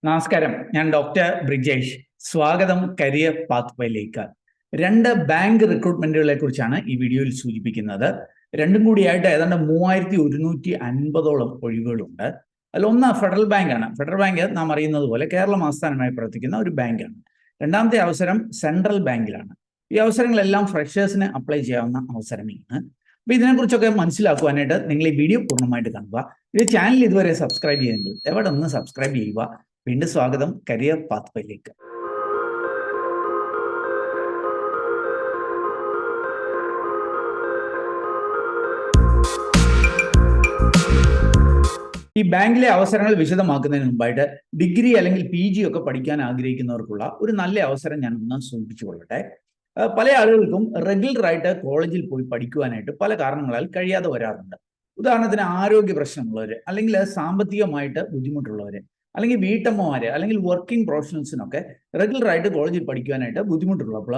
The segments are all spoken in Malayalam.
നമസ്കാരം, ഞാൻ ഡോക്ടർ ബ്രിജേഷ്. സ്വാഗതം കരിയർ പാത്വേയിലേക്ക്. 2 ബാങ്ക് റിക്രൂട്ട്മെന്റുകളെ കുറിച്ചാണ് ഈ വീഡിയോയിൽ സൂചിപ്പിക്കുന്നത്. രണ്ടും കൂടിയായിട്ട് ഏതാണ്ട് 3150ഓളം ഒഴിവുകളുണ്ട്. അതിലൊന്ന് ഫെഡറൽ ബാങ്കാണ്. ഫെഡറൽ ബാങ്ക് നാം അറിയുന്നത് പോലെ കേരളം ആസ്ഥാനമായി പ്രവർത്തിക്കുന്ന ഒരു ബാങ്കാണ്. രണ്ടാമത്തെ അവസരം സെൻട്രൽ ബാങ്കിലാണ്. ഈ അവസരങ്ങളെല്ലാം ഫ്രഷേഴ്സിന് അപ്ലൈ ചെയ്യാവുന്ന അവസരങ്ങളാണ്. അപ്പോൾ ഇതിനെക്കുറിച്ചൊക്കെ മനസ്സിലാക്കുവാനായിട്ട് നിങ്ങൾ ഈ വീഡിയോ പൂർണ്ണമായിട്ട് കാണുക. ഈ ചാനൽ ഇതുവരെ സബ്സ്ക്രൈബ് ചെയ്തെങ്കിൽ എവിടെ ഒന്ന് സബ്സ്ക്രൈബ് ചെയ്യുക. വീണ്ടും സ്വാഗതം കരിയർ പാത്വേയിലേക്ക്. ഈ ബാങ്കിലെ അവസരങ്ങൾ വിശദമാക്കുന്നതിന് മുമ്പായിട്ട് ഡിഗ്രി അല്ലെങ്കിൽ PG ഒക്കെ പഠിക്കാൻ ആഗ്രഹിക്കുന്നവർക്കുള്ള ഒരു നല്ല അവസരം ഞാൻ ഒന്ന് സൂചിപ്പിച്ചു കൊള്ളട്ടെ. പല ആളുകൾക്കും റെഗുലറായിട്ട് കോളേജിൽ പോയി പഠിക്കുവാനായിട്ട് പല കാരണങ്ങളാൽ കഴിയാതെ വരാറുണ്ട്. ഉദാഹരണത്തിന് ആരോഗ്യ പ്രശ്നമുള്ളവർ, അല്ലെങ്കിൽ സാമ്പത്തികമായിട്ട് ബുദ്ധിമുട്ടുള്ളവർ, അല്ലെങ്കിൽ വീട്ടമ്മമാര്, അല്ലെങ്കിൽ വർക്കിംഗ് പ്രൊഫഷണൽസിനൊക്കെ റെഗുലറായിട്ട് കോളേജിൽ പഠിക്കുവാനായിട്ട് ബുദ്ധിമുട്ടുള്ളപ്പോൾ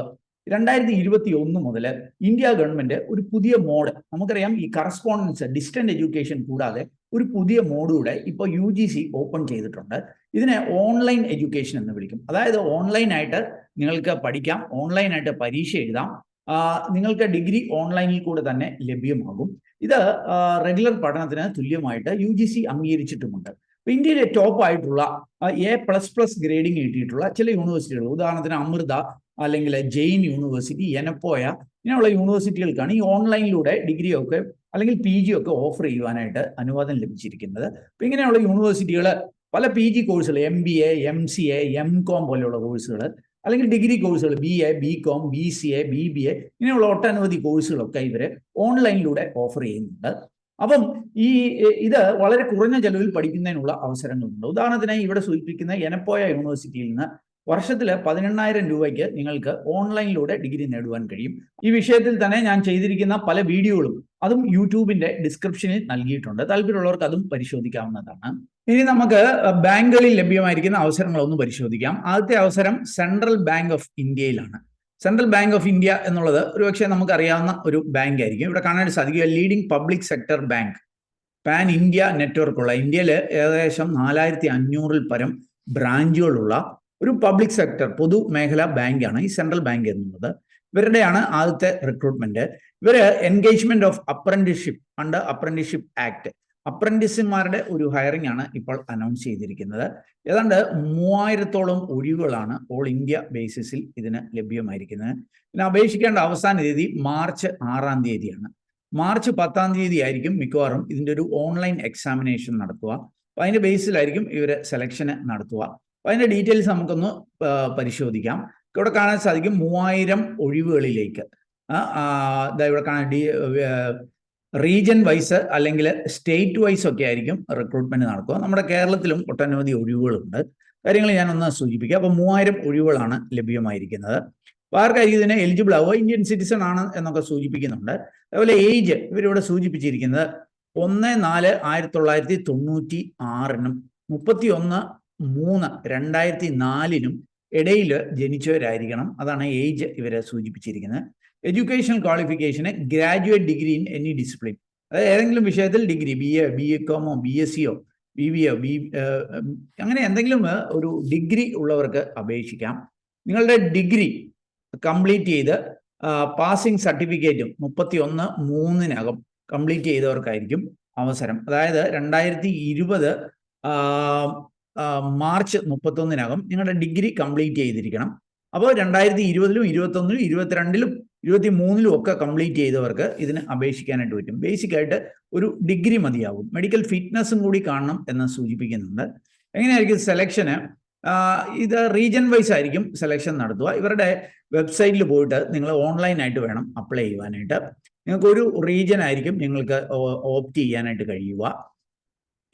2021 മുതൽ ഇന്ത്യ ഗവൺമെന്റ് ഒരു പുതിയ മോഡ്, നമുക്കറിയാം ഈ കറസ്പോണ്ടൻസ് ഡിസ്റ്റന്റ് എഡ്യൂക്കേഷൻ കൂടാതെ ഒരു പുതിയ മോഡൂടെ ഇപ്പോൾ UGC ഓപ്പൺ ചെയ്തിട്ടുണ്ട്. ഇതിനെ ഓൺലൈൻ എഡ്യൂക്കേഷൻ എന്ന് വിളിക്കും. അതായത് ഓൺലൈനായിട്ട് നിങ്ങൾക്ക് പഠിക്കാം, ഓൺലൈനായിട്ട് പരീക്ഷ എഴുതാം, നിങ്ങൾക്ക് ഡിഗ്രി ഓൺലൈനിൽ കൂടെ തന്നെ ലഭ്യമാകും. ഇത് റെഗുലർ പഠനത്തിന് തുല്യമായിട്ട് UGC അംഗീകരിച്ചിട്ടുമുണ്ട്. ഇന്ത്യയിലെ ടോപ്പ് ആയിട്ടുള്ള A++ ഗ്രേഡിംഗ് കിട്ടിയിട്ടുള്ള ചില യൂണിവേഴ്സിറ്റികൾ, ഉദാഹരണത്തിന് അമൃത, അല്ലെങ്കിൽ ജെയിൻ യൂണിവേഴ്സിറ്റി, എനപ്പോയ, ഇങ്ങനെയുള്ള യൂണിവേഴ്സിറ്റികൾക്കാണ് ഈ ഓൺലൈനിലൂടെ ഡിഗ്രിയൊക്കെ അല്ലെങ്കിൽ PG ഒക്കെ ഓഫർ ചെയ്യുവാനായിട്ട് അനുവാദം ലഭിച്ചിരിക്കുന്നത്. അപ്പം ഇങ്ങനെയുള്ള യൂണിവേഴ്സിറ്റികൾ പല PG കോഴ്സുകൾ, MBA, MCA, MCOM പോലെയുള്ള കോഴ്സുകൾ, അല്ലെങ്കിൽ ഡിഗ്രി കോഴ്സുകൾ BA, BCom, BCA, BBA, ഇങ്ങനെയുള്ള ഒട്ടനവധി കോഴ്സുകളൊക്കെ ഇവർ ഓൺലൈനിലൂടെ ഓഫർ ചെയ്യുന്നുണ്ട്. അപ്പം ഇത് വളരെ കുറഞ്ഞ ചെലവിൽ പഠിക്കുന്നതിനുള്ള അവസരങ്ങളുണ്ട്. ഉദാഹരണത്തിന് ഇവിടെ സൂചിപ്പിക്കുന്ന എനപ്പോയ യൂണിവേഴ്സിറ്റിയിൽ നിന്ന് വർഷത്തിൽ 18,000 രൂപയ്ക്ക് നിങ്ങൾക്ക് ഓൺലൈനിലൂടെ ഡിഗ്രി നേടുവാൻ കഴിയും. ഈ വിഷയത്തിൽ തന്നെ ഞാൻ ചെയ്തിരിക്കുന്ന പല വീഡിയോകളും അതും യൂട്യൂബിന്റെ ഡിസ്ക്രിപ്ഷനിൽ നൽകിയിട്ടുണ്ട്. താല്പര്യമുള്ളവർക്ക് അതും പരിശോധിക്കാവുന്നതാണ്. ഇനി നമുക്ക് ബാങ്കുകളിൽ ലഭ്യമായിരിക്കുന്ന അവസരങ്ങളൊന്ന് പരിശോധിക്കാം. ആദ്യത്തെ അവസരം സെൻട്രൽ ബാങ്ക് ഓഫ് ഇന്ത്യയിലാണ്. സെൻട്രൽ ബാങ്ക് ഓഫ് ഇന്ത്യ എന്നുള്ളത് ഒരുപക്ഷെ നമുക്ക് അറിയാവുന്ന ഒരു ബാങ്ക് ആയിരിക്കും. ഇവിടെ കാണാൻ സാധിക്കുക leading public sector bank, pan India നെറ്റ്വർക്കുള്ള, ഇന്ത്യയിൽ ഏകദേശം 4500-ൽ പരം ബ്രാഞ്ചുകളുള്ള ഒരു പബ്ലിക് സെക്ടർ പൊതുമേഖലാ ബാങ്കാണ് ഈ സെൻട്രൽ ബാങ്ക് എന്നുള്ളത്. ഇവരുടെയാണ് ആദ്യത്തെ റിക്രൂട്ട്മെന്റ്. ഇവര് engagement of apprenticeship under apprenticeship act, അപ്രന്റീസുമാരുടെ ഒരു ഹയറിംഗ് ആണ് ഇപ്പോൾ അനൗൺസ് ചെയ്തിരിക്കുന്നത്. ഏതാണ്ട് 3000-ഓളം ഒഴിവുകളാണ് ഓൾ ഇന്ത്യ ബേസിസിൽ ഇതിന് ലഭ്യമായിരിക്കുന്നത്. ഇതിന് അപേക്ഷിക്കേണ്ട അവസാന തീയതി മാർച്ച് 6-ാം തീയതിയാണ്. മാർച്ച് 10-ാം തീയതി ആയിരിക്കും മിക്കവാറും ഇതിൻ്റെ ഒരു ഓൺലൈൻ എക്സാമിനേഷൻ നടത്തുക. അപ്പം അതിൻ്റെ ബേസിലായിരിക്കും ഇവർ സെലക്ഷന് നടത്തുക. അപ്പം അതിൻ്റെ ഡീറ്റെയിൽസ് നമുക്കൊന്ന് പരിശോധിക്കാം. ഇവിടെ കാണാൻ സാധിക്കും 3000 ഒഴിവുകളിലേക്ക് ഇവിടെ കാണാൻ റീജിയൻ വൈസ് അല്ലെങ്കിൽ സ്റ്റേറ്റ് വൈസ് ഒക്കെ ആയിരിക്കും റിക്രൂട്ട്മെന്റ് നടക്കുക. നമ്മുടെ കേരളത്തിലും ഒട്ടനവധി ഒഴിവുകളുണ്ട്. കാര്യങ്ങൾ ഞാനൊന്ന് സൂചിപ്പിക്കാം. അപ്പോൾ 3000 ഒഴിവുകളാണ് ലഭ്യമായിരിക്കുന്നത്. അപ്പോൾ ആർക്കായിരിക്കും ഇതിന് എലിജിബിൾ ആവുക? ഇന്ത്യൻ സിറ്റിസൺ ആണ് എന്നൊക്കെ സൂചിപ്പിക്കുന്നുണ്ട്. അതുപോലെ ഏജ് ഇവരിവിടെ സൂചിപ്പിച്ചിരിക്കുന്നത് 1/4/1996-നും 31/3/2004-നും ഇടയിൽ ജനിച്ചവരായിരിക്കണം. അതാണ് ഏജ് ഇവരെ സൂചിപ്പിച്ചിരിക്കുന്നത്. എഡ്യൂക്കേഷൻ ക്വാളിഫിക്കേഷന് graduate degree in any discipline, അതായത് ഏതെങ്കിലും വിഷയത്തിൽ degree, BA, BCom, BSc, BBA, അങ്ങനെ എന്തെങ്കിലും ഒരു ഡിഗ്രി ഉള്ളവർക്ക് അപേക്ഷിക്കാം. നിങ്ങളുടെ ഡിഗ്രി കംപ്ലീറ്റ് ചെയ്ത് പാസിംഗ് സർട്ടിഫിക്കറ്റും 31/3-നകം കംപ്ലീറ്റ് ചെയ്തവർക്കായിരിക്കും അവസരം. അതായത് 2020 മാർച്ച് 31-നകം നിങ്ങളുടെ ഡിഗ്രി കംപ്ലീറ്റ് ചെയ്തിരിക്കണം. അപ്പോൾ 2020-ലും 2021-ലും 2022-ലും 2023-ലും ഒക്കെ കംപ്ലീറ്റ് ചെയ്തവർക്ക് ഇതിന് അപേക്ഷിക്കാനായിട്ട് പറ്റും. ബേസിക്കായിട്ട് ഒരു ഡിഗ്രി മതിയാവും. മെഡിക്കൽ ഫിറ്റ്നസ്സും കൂടി കാണണം എന്ന് സൂചിപ്പിക്കുന്നുണ്ട്. എങ്ങനെയായിരിക്കും സെലക്ഷന്? ഇത് റീജിയൻ വൈസ് ആയിരിക്കും സെലക്ഷൻ നടത്തുക. ഇവരുടെ വെബ്സൈറ്റിൽ പോയിട്ട് നിങ്ങൾ ഓൺലൈനായിട്ട് വേണം അപ്ലൈ ചെയ്യുവാനായിട്ട്. നിങ്ങൾക്കൊരു റീജിയൻ ആയിരിക്കും നിങ്ങൾക്ക് ഓപ്റ്റ് ചെയ്യാനായിട്ട് കഴിയുക.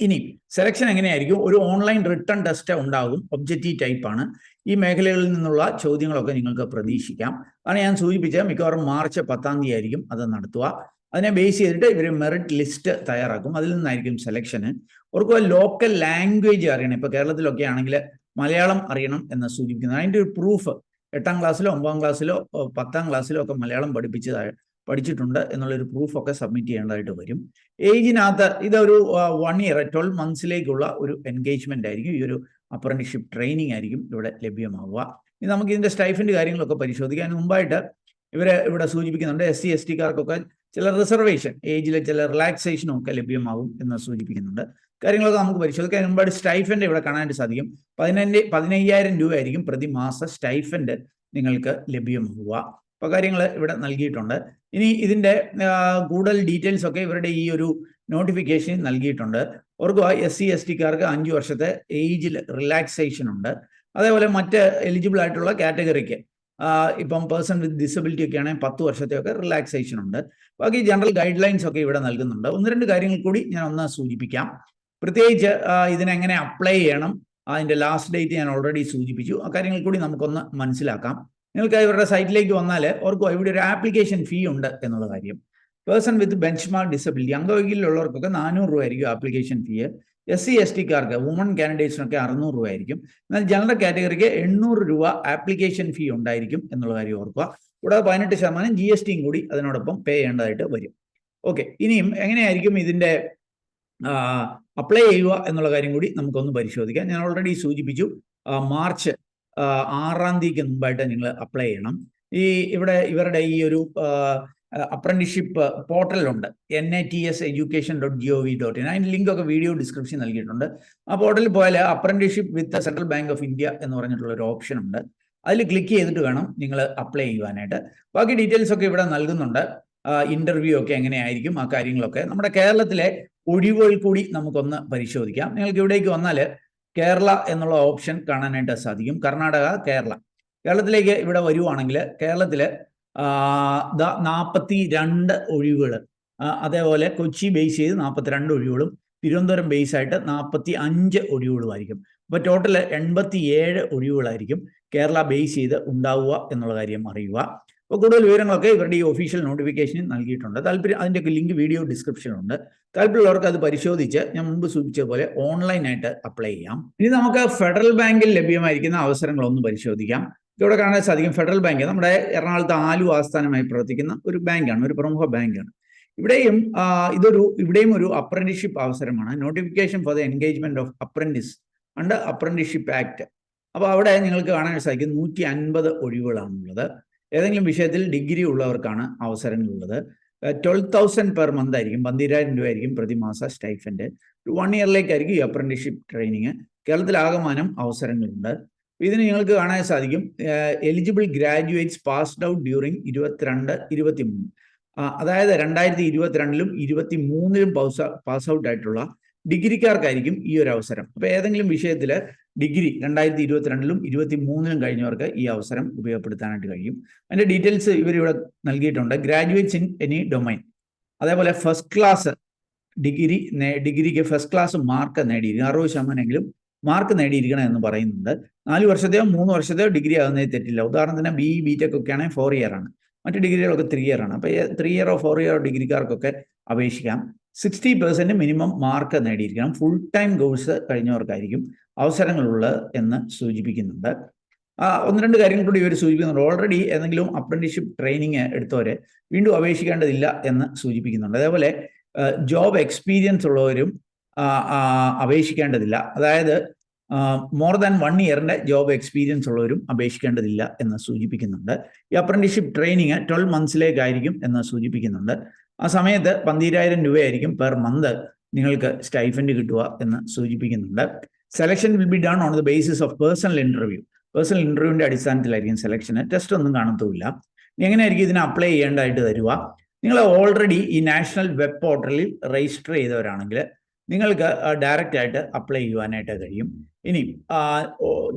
ഇനി സെലക്ഷൻ എങ്ങനെയായിരിക്കും? ഒരു ഓൺലൈൻ റിട്ടേൺ ടെസ്റ്റ് ഉണ്ടാകും. ഒബ്ജക്റ്റീവ് ടൈപ്പാണ്. ഈ മേഖലകളിൽ നിന്നുള്ള ചോദ്യങ്ങളൊക്കെ നിങ്ങൾക്ക് പ്രതീക്ഷിക്കാം. അതാണ് ഞാൻ സൂചിപ്പിച്ചത്. മിക്കവാറും മാർച്ച് 10-ാം തീയതി ആയിരിക്കും അത് നടത്തുക. അതിനെ ബേസ് ചെയ്തിട്ട് ഇവർ മെറിറ്റ് ലിസ്റ്റ് തയ്യാറാക്കും. അതിൽ നിന്നായിരിക്കും സെലക്ഷന്. അവർക്ക് ലോക്കൽ ലാംഗ്വേജ് അറിയണം. ഇപ്പോൾ കേരളത്തിലൊക്കെ ആണെങ്കിൽ മലയാളം അറിയണം എന്ന് സൂചിപ്പിക്കുന്നത്. അതിൻ്റെ ഒരു പ്രൂഫ് 8-ാം ക്ലാസ്സിലോ 9-ാം ക്ലാസ്സിലോ 10-ാം ക്ലാസ്സിലോ ഒക്കെ മലയാളം പഠിച്ചിട്ടുണ്ട് എന്നുള്ളൊരു പ്രൂഫൊക്കെ സബ്മിറ്റ് ചെയ്യേണ്ടതായിട്ട് വരും. ഏജിനകത്ത് ഇതൊരു 1 ഇയർ 12 മന്ത്സിലേക്കുള്ള ഒരു എൻഗേജ്മെന്റ് ആയിരിക്കും. ഈ ഒരു അപ്രന്റീസ്ഷിപ്പ് ട്രെയിനിങ് ആയിരിക്കും ഇവിടെ ലഭ്യമാവുക. ഇനി നമുക്ക് ഇതിൻ്റെ സ്റ്റൈഫിൻ്റെ കാര്യങ്ങളൊക്കെ പരിശോധിക്കാൻ മുമ്പായിട്ട് ഇവിടെ സൂചിപ്പിക്കുന്നുണ്ട് SC ST-കാർക്കൊക്കെ ചില റിസർവേഷൻ, ഏജിലെ ചില റിലാക്സേഷനും ഒക്കെ ലഭ്യമാകും എന്ന് സൂചിപ്പിക്കുന്നുണ്ട്. കാര്യങ്ങളൊക്കെ നമുക്ക് പരിശോധിക്കാൻ മുമ്പായിട്ട് സ്റ്റൈഫൻഡ് ഇവിടെ കാണാനായിട്ട് സാധിക്കും. 15,000 രൂപ ആയിരിക്കും പ്രതിമാസ സ്റ്റൈഫൻഡ് നിങ്ങൾക്ക് ലഭ്യമാവുക. അപ്പോൾ കാര്യങ്ങൾ ഇവിടെ നൽകിയിട്ടുണ്ട്. ഇനി ഇതിൻ്റെ കൂടുതൽ ഡീറ്റെയിൽസ് ഒക്കെ ഇവരുടെ ഈ ഒരു നോട്ടിഫിക്കേഷൻ നൽകിയിട്ടുണ്ട്. ഓർക്കുക, SC ST-കാർക്ക് 5 വർഷത്തെ ഏജിൽ റിലാക്സേഷൻ ഉണ്ട്. അതേപോലെ മറ്റ് എലിജിബിൾ ആയിട്ടുള്ള കാറ്റഗറിക്ക് ഇപ്പം പേഴ്സൺ വിത്ത് ഡിസബിലിറ്റി ഒക്കെ ആണെങ്കിൽ 10 വർഷത്തെയൊക്കെ റിലാക്സേഷൻ ഉണ്ട്. ബാക്കി ജനറൽ ഗൈഡ് ലൈൻസ് ഒക്കെ ഇവിടെ നൽകുന്നുണ്ട്. 1-2 കാര്യങ്ങൾ കൂടി ഞാൻ ഒന്ന് സൂചിപ്പിക്കാം. പ്രത്യേകിച്ച് ഇതിനെങ്ങനെ അപ്ലൈ ചെയ്യണം, അതിൻ്റെ ലാസ്റ്റ് ഡേറ്റ് ഞാൻ ഓൾറെഡി സൂചിപ്പിച്ചു. ആ കാര്യങ്ങൾ കൂടി നമുക്കൊന്ന് മനസ്സിലാക്കാം. നിങ്ങൾക്ക് ഇവരുടെ സൈറ്റിലേക്ക് വന്നാൽ ഓർക്കുക, ഇവിടെ ഒരു ആപ്ലിക്കേഷൻ ഫീ ഉണ്ട് എന്നുള്ള കാര്യം. പേഴ്സൺ വിത്ത് ബെഞ്ച്മാർക്ക് ഡിസബിലിറ്റി, അംഗവൈകല്യമുള്ളവർക്കൊക്കെ 400 രൂപ ആയിരിക്കും ആപ്ലിക്കേഷൻ ഫീ. SC ST-കാർക്ക് വുമൺ കാൻഡിഡേറ്റ്സിനൊക്കെ 600 രൂപ ആയിരിക്കും. എന്നാൽ ജനറൽ കാറ്റഗറിക്ക് 800 രൂപ ആപ്ലിക്കേഷൻ ഫീ ഉണ്ടായിരിക്കും എന്നുള്ള കാര്യം ഓർക്കുക. കൂടാതെ 18% GST-യും കൂടി അതിനോടൊപ്പം പേ ചെയ്യേണ്ടതായിട്ട് വരും. ഓക്കെ, ഇനിയും എങ്ങനെയായിരിക്കും ഇതിൻ്റെ അപ്ലൈ ചെയ്യുക എന്നുള്ള കാര്യം കൂടി നമുക്കൊന്ന് പരിശോധിക്കാം. ഞാൻ ഓൾറെഡി സൂചിപ്പിച്ചു, മാർച്ച് 6-ാം തീയതിക്ക് മുമ്പായിട്ട് നിങ്ങൾ അപ്ലൈ ചെയ്യണം. ഇവരുടെ ഈ ഒരു അപ്രന്റീസ്ഷിപ്പ് പോർട്ടലുണ്ട്, NATSeducation.gov.in. അതിൻ്റെ ലിങ്കൊക്കെ വീഡിയോ ഡിസ്ക്രിപ്ഷൻ നൽകിയിട്ടുണ്ട്. ആ പോർട്ടലിൽ പോയാൽ apprenticeship with central bank of India എന്ന് പറഞ്ഞിട്ടുള്ള ഒരു ഓപ്ഷൻ ഉണ്ട്. അതിൽ ക്ലിക്ക് ചെയ്തിട്ട് വേണം നിങ്ങൾ അപ്ലൈ ചെയ്യുവാനായിട്ട്. ബാക്കി ഡീറ്റെയിൽസ് ഒക്കെ ഇവിടെ നൽകുന്നുണ്ട്. ഇന്റർവ്യൂ ഒക്കെ എങ്ങനെയായിരിക്കും, ആ കാര്യങ്ങളൊക്കെ. നമ്മുടെ കേരളത്തിലെ ഒഴിവുകൾ കൂടി നമുക്കൊന്ന് പരിശോധിക്കാം. നിങ്ങൾക്ക് ഇവിടേക്ക് വന്നാൽ കേരള എന്നുള്ള ഓപ്ഷൻ കാണാനായിട്ട് സാധിക്കും. കർണാടക, കേരളത്തിലേക്ക് ഇവിടെ വരുവാണെങ്കിൽ കേരളത്തിൽ 42 ഒഴിവുകൾ, അതേപോലെ കൊച്ചി ബേസ് ചെയ്ത് 42 ഒഴിവുകളും തിരുവനന്തപുരം ബേസ് ആയിട്ട് 45 ഒഴിവുകളുമായിരിക്കും. അപ്പോൾ ടോട്ടൽ 87 ഒഴിവുകളായിരിക്കും കേരള ബേസ് ചെയ്ത് ഉണ്ടാവുക എന്നുള്ള കാര്യം അറിയുക. അപ്പോൾ കൂടുതൽ വിവരങ്ങളൊക്കെ ഇവരുടെ ഈ ഒഫീഷ്യൽ നോട്ടിഫിക്കേഷനിൽ നൽകിയിട്ടുണ്ട്. അതിൻ്റെയൊക്കെ ലിങ്ക് വീഡിയോ ഡിസ്ക്രിപ്ഷനിലുണ്ട്. താല്പര്യമുള്ളവർക്ക് അത് പരിശോധിച്ച് ഞാൻ മുമ്പ് സൂചിപ്പിച്ചതുപോലെ ഓൺലൈനായിട്ട് അപ്ലൈ ചെയ്യാം. ഇനി നമുക്ക് ഫെഡറൽ ബാങ്കിൽ ലഭ്യമായിരിക്കുന്ന അവസരങ്ങളൊന്ന് പരിശോധിക്കാം. ഇവിടെ കാണാൻ സാധിക്കും, ഫെഡറൽ ബാങ്ക് നമ്മുടെ എറണാകുളത്ത് ആലുവ ആസ്ഥാനമായി പ്രവർത്തിക്കുന്ന ഒരു ബാങ്കാണ്, ഒരു പ്രമുഖ ബാങ്കാണ്. ഇവിടെയും ഒരു അപ്രന്റീസ്ഷിപ്പ് അവസരമാണ്. Notification for the engagement of apprentice under apprenticeship act. അപ്പോൾ അവിടെ നിങ്ങൾക്ക് കാണാൻ സാധിക്കും 150 ഒഴിവുകളാണുള്ളത്. ഏതെങ്കിലും വിഷയത്തിൽ ഡിഗ്രി ഉള്ളവർക്കാണ് അവസരങ്ങളുള്ളത്. 12,000 പെർ മന്ത് ആയിരിക്കും, 12,000 രൂപ ആയിരിക്കും പ്രതിമാസ സ്റ്റൈഫൻഡ്. 1 ഇയറിലേക്കായിരിക്കും ഈ അപ്രന്റീസ്ഷിപ്പ് ട്രെയിനിങ്. കേരളത്തിൽ ആകമാനം അവസരങ്ങളുണ്ട്. ഇതിന് നിങ്ങൾക്ക് കാണാൻ സാധിക്കും, eligible graduates passed out during 22-23, അതായത് 2022-ലും 2023-ലും പാസ് ഔട്ട് ആയിട്ടുള്ള ഡിഗ്രിക്കാർക്കായിരിക്കും ഈ ഒരു അവസരം. അപ്പോൾ ഏതെങ്കിലും വിഷയത്തിൽ ഡിഗ്രി 2022-ലും 2023-ലും കഴിഞ്ഞവർക്ക് ഈ അവസരം ഉപയോഗപ്പെടുത്താനായിട്ട് കഴിയും. അതിൻ്റെ ഡീറ്റെയിൽസ് ഇവരിവിടെ നൽകിയിട്ടുണ്ട്. ഗ്രാജുവേറ്റ്സ് ഇൻ എനി ഡൊമൈൻ, അതേപോലെ ഫസ്റ്റ് ക്ലാസ് ഡിഗ്രിക്ക് ഫസ്റ്റ് ക്ലാസ് മാർക്ക് നേടിയിരിക്കും, 60% മാർക്ക് നേടിയിരിക്കണം എന്ന് പറയുന്നുണ്ട്. 4 വർഷത്തെയോ 3 വർഷത്തെയോ ഡിഗ്രി ആകുന്നതിൽ തെറ്റില്ല. ഉദാഹരണത്തിന് BE BTech ഒക്കെ ആണെങ്കിൽ 4 ഇയർ ആണ്, മറ്റ് ഡിഗ്രികളൊക്കെ 3 ഇയർ ആണ്. അപ്പോൾ 3 ഇയറോ 4 ഇയറോ ഡിഗ്രിക്കാർക്കൊക്കെ അപേക്ഷിക്കാം. 60% മിനിമം മാർക്ക് നേടിയിരിക്കണം. ഫുൾ ടൈം കോഴ്സ് കഴിഞ്ഞവർക്കായിരിക്കും അവസരങ്ങളുള്ളത് എന്ന് സൂചിപ്പിക്കുന്നുണ്ട്. 1-2 കാര്യങ്ങൾ കൂടി ഇവർ സൂചിപ്പിക്കുന്നുണ്ട്. ഓൾറെഡി ഏതെങ്കിലും അപ്രന്റീസ്ഷിപ്പ് ട്രെയിനിങ് എടുത്തവരെ വീണ്ടും അപേക്ഷിക്കേണ്ടതില്ല എന്ന് സൂചിപ്പിക്കുന്നുണ്ട്. അതേപോലെ ജോബ് എക്സ്പീരിയൻസ് ഉള്ളവരും അപേക്ഷിക്കേണ്ടതില്ല. അതായത് മോർ ദാൻ 1 ഇയറിൻ്റെ ജോബ് എക്സ്പീരിയൻസ് ഉള്ളവരും അപേക്ഷിക്കേണ്ടതില്ല എന്ന് സൂചിപ്പിക്കുന്നുണ്ട്. ഈ അപ്രന്റീസ്ഷിപ്പ് ട്രെയിനിങ് 12 മന്ത്സിലേക്കായിരിക്കും എന്ന് സൂചിപ്പിക്കുന്നുണ്ട്. ആ സമയത്ത് 12,000 രൂപയായിരിക്കും പെർ മന്ത് നിങ്ങൾക്ക് സ്റ്റൈഫൻഡ് കിട്ടുക എന്ന് സൂചിപ്പിക്കുന്നുണ്ട്. Selection will be done on the basis of personal ഇൻ്റർവ്യൂവിൻ്റെ അടിസ്ഥാനത്തിലായിരിക്കും സെലക്ഷന്. ടെസ്റ്റ് ഒന്നും കാണത്തുമില്ല. എങ്ങനെയായിരിക്കും ഇതിന് അപ്ലൈ ചെയ്യേണ്ടതായിട്ട് തരുക? നിങ്ങൾ ഓൾറെഡി ഈ നാഷണൽ വെബ് പോർട്ടലിൽ രജിസ്റ്റർ ചെയ്തവരാണെങ്കിൽ നിങ്ങൾക്ക് ഡയറക്റ്റ് ആയിട്ട് അപ്ലൈ ചെയ്യുവാനായിട്ട് കഴിയും. ഇനി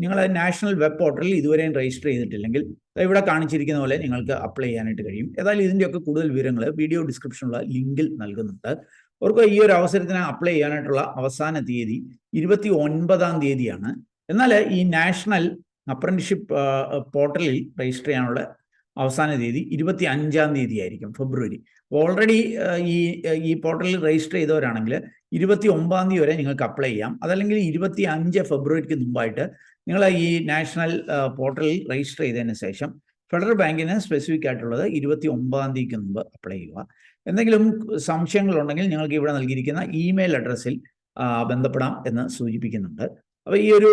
നിങ്ങൾ നാഷണൽ വെബ് പോർട്ടലിൽ ഇതുവരെയും രജിസ്റ്റർ ചെയ്തിട്ടില്ലെങ്കിൽ ഇവിടെ കാണിച്ചിരിക്കുന്ന പോലെ നിങ്ങൾക്ക് അപ്ലൈ ചെയ്യാനായിട്ട് കഴിയും. ഏതായാലും ഇതിൻ്റെയൊക്കെ കൂടുതൽ വിവരങ്ങൾ വീഡിയോ ഡിസ്ക്രിപ്ഷനിലുള്ള ലിങ്കിൽ നൽകുന്നുണ്ട്. അവർക്ക് ഈ ഒരു അവസരത്തിന് അപ്ലൈ ചെയ്യാനായിട്ടുള്ള അവസാന തീയതി 29-ാം തീയതിയാണ്. എന്നാൽ ഈ നാഷണൽ അപ്രന്റീസ്ഷിപ്പ് പോർട്ടലിൽ രജിസ്റ്റർ ചെയ്യാനുള്ള അവസാന തീയതി 25-ാം തീയതി ആയിരിക്കും, ഫെബ്രുവരി. ഓൾറെഡി ഈ പോർട്ടലിൽ രജിസ്റ്റർ ചെയ്തവരാണെങ്കിൽ 29-ാം തീയതി വരെ നിങ്ങൾക്ക് അപ്ലൈ ചെയ്യാം. അതല്ലെങ്കിൽ 25 ഫെബ്രുവരിക്ക് മുമ്പായിട്ട് നിങ്ങൾ ഈ നാഷണൽ പോർട്ടലിൽ രജിസ്റ്റർ ചെയ്തതിന് ശേഷം ഫെഡറൽ ബാങ്കിന് സ്പെസിഫിക് ആയിട്ടുള്ളത് 29-ാം തീയതിക്ക് മുമ്പ് അപ്ലൈ ചെയ്യുക. എന്തെങ്കിലും സംശയങ്ങളുണ്ടെങ്കിൽ ഞങ്ങൾക്ക് ഇവിടെ നൽകിയിരിക്കുന്ന ഇമെയിൽ അഡ്രസ്സിൽ ബന്ധപ്പെടാം എന്ന് സൂചിപ്പിക്കുന്നുണ്ട്. അപ്പോൾ ഈ ഒരു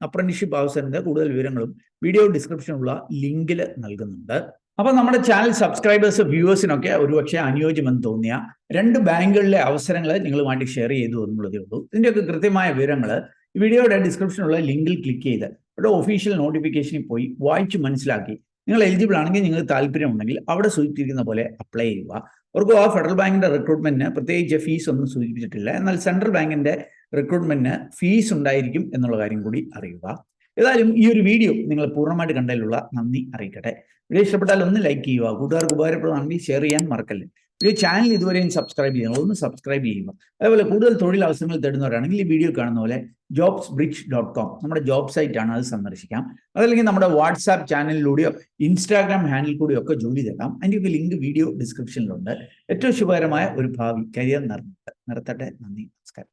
അപ്രന്റീസ്ഷിപ്പ് അവസരത്തിന്റെ കൂടുതൽ വിവരങ്ങളും വീഡിയോ ഡിസ്ക്രിപ്ഷനിലുള്ള ലിങ്കിൽ നൽകുന്നുണ്ട്. അപ്പോൾ നമ്മുടെ ചാനൽ സബ്സ്ക്രൈബേഴ്സ് വ്യൂവേഴ്സിനൊക്കെ ഒരുപക്ഷെ അനുയോജ്യമെന്ന് തോന്നിയ 2 ബാങ്കുകളിലെ അവസരങ്ങൾ നിങ്ങളുമായിട്ട് ഷെയർ ചെയ്തു എന്നുള്ളതേ ഉള്ളൂ. ഇതിൻ്റെയൊക്കെ കൃത്യമായ വിവരങ്ങൾ ഈ വീഡിയോയുടെ ഡിസ്ക്രിപ്ഷനിലുള്ള ലിങ്കിൽ ക്ലിക്ക് ചെയ്ത് ഇവിടെ ഒഫീഷ്യൽ നോട്ടിഫിക്കേഷനിൽ പോയി വായിച്ച് മനസ്സിലാക്കി നിങ്ങൾ എലിജിബിൾ ആണെങ്കിൽ നിങ്ങൾക്ക് താല്പര്യമുണ്ടെങ്കിൽ അവിടെ സൂചിപ്പിച്ചിരിക്കുന്ന പോലെ അപ്ലൈ ചെയ്യുക. അവർക്ക് ആ ഫെഡറൽ ബാങ്കിന്റെ റിക്രൂട്ട്മെന്റിന് പ്രത്യേകിച്ച് ഫീസ് ഒന്നും സൂചിപ്പിച്ചിട്ടില്ല. എന്നാൽ സെൻട്രൽ ബാങ്കിന്റെ റിക്രൂട്ട്മെന്റിന് ഫീസ് ഉണ്ടായിരിക്കും എന്നുള്ള കാര്യം കൂടി അറിയുക. ഏതായാലും ഈ ഒരു വീഡിയോ നിങ്ങൾ പൂർണ്ണമായിട്ട് കണ്ടതിലുള്ള നന്ദി അറിയിക്കട്ടെ. വീഡിയോ ഇഷ്ടപ്പെട്ടാൽ ഒന്ന് ലൈക്ക് ചെയ്യുക, കൂട്ടുകാർക്ക് ഉപകാരപ്രദമാണെങ്കിൽ ഷെയർ ചെയ്യാൻ മറക്കല്ലേ. ഈ ചാനൽ ഇതുവരെയും സബ്സ്ക്രൈബ് ചെയ്യുക, ഒന്ന് സബ്സ്ക്രൈബ് ചെയ്യുക. അതേപോലെ കൂടുതൽ തൊഴിൽ അവസരങ്ങൾ തേടുന്നവരാണെങ്കിൽ ഈ വീഡിയോ കാണുന്ന പോലെ jobsbridge.com നമ്മുടെ ജോബ് സൈറ്റ് ആണ്, അത് സന്ദർശിക്കാം. അതല്ലെങ്കിൽ നമ്മുടെ വാട്സാപ്പ് ചാനലിലൂടെയോ ഇൻസ്റ്റാഗ്രാം ഹാൻഡിൽ കൂടെയോ ഒക്കെ ജോലി തേടാം. അതിൻ്റെയൊക്കെ ലിങ്ക് വീഡിയോ ഡിസ്ക്രിപ്ഷനിലുണ്ട്. ഏറ്റവും ശുഭകരമായ ഒരു ഭാവി കരിയർ നിർത്തട്ടെ. നന്ദി, നമസ്കാരം.